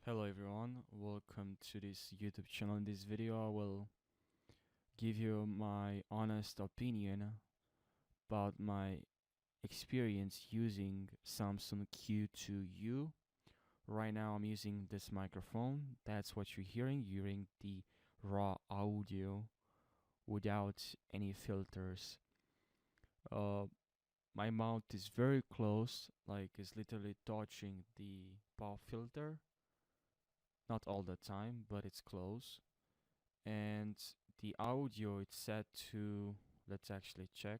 Hello everyone, welcome to this YouTube channel. In this video I will give you my honest opinion about my experience using Samson Q2u. Right now I'm using this microphone. That's what you're hearing the raw audio without any filters. Uh, my mouth is very close, like it's literally touching the pop filter. Not all the time, but it's close. And the audio it's set to, let's actually check,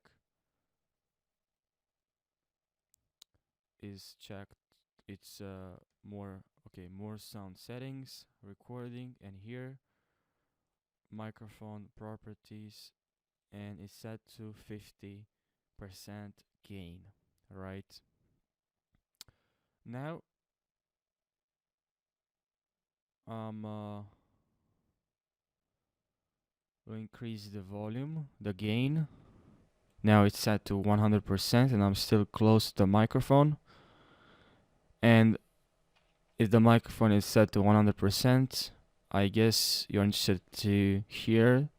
is checked. It's more sound settings, recording, and here microphone properties, and it's set to 50% gain. Right now we'll increase the volume, the gain. Now it's set to 100% and I'm still close to the microphone. And if the microphone is set to 100%, I guess you're interested to hear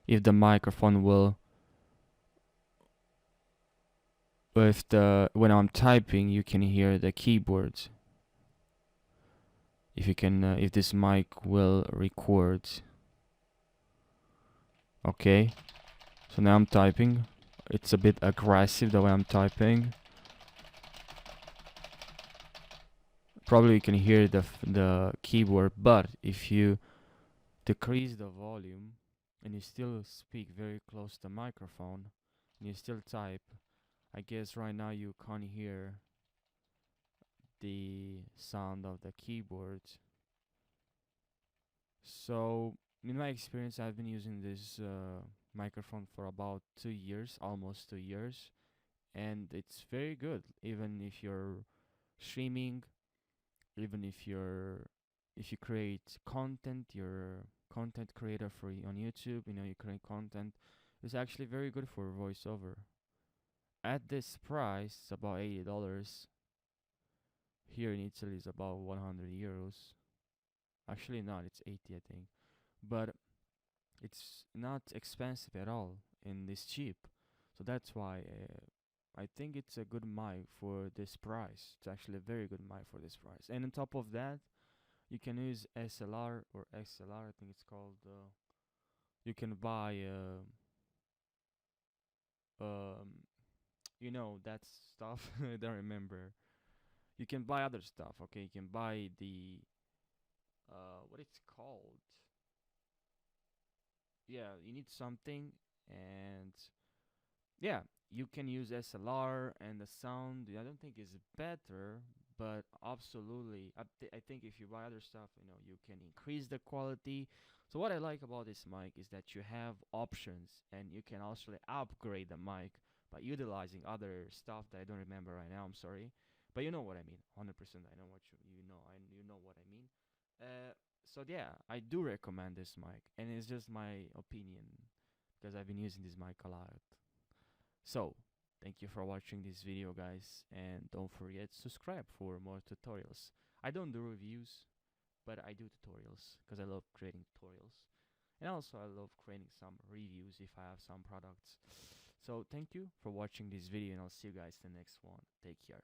if the microphone will, when I'm typing, you can hear the keyboard. If this mic will record. Okay, so now I'm typing. It's a bit aggressive the way I'm typing. Probably you can hear the keyboard, but if you decrease the volume and you still speak very close to the microphone and you still type, I guess right now you can't hear the sound of the keyboard. So in my experience I've been using this microphone for about 2 years, almost 2 years, and it's very good. Even if you're streaming, even if you create content, you're a content creator on YouTube, you create content, it's actually very good for voiceover. At this price, it's about $80. Here in Italy is about 100 euros. Actually not, it's 80 I think. But it's not expensive at all and it's cheap. So that's why I think it's a good mic for this price. It's actually a very good mic for this price. And on top of that, you can use SLR or XLR, I think it's called. You can buy, that stuff. I don't remember. You can buy other stuff. Okay, you can buy the what it's called. Yeah, you need something, and yeah, you can use SLR, and the sound I don't think is better, but absolutely, I think if you buy other stuff, you can increase the quality. So what I like about this mic is that you have options, and you can also upgrade the mic by utilizing other stuff that I don't remember right now. I'm sorry, but you know what I mean. 100%, I know what you know what I mean. So yeah, I do recommend this mic, and it's just my opinion because I've been using this mic a lot. So, thank you for watching this video, guys, and don't forget to subscribe for more tutorials. I don't do reviews, but I do tutorials because I love creating tutorials. And also I love creating some reviews if I have some products. So thank you for watching this video, and I'll see you guys in the next one. Take care.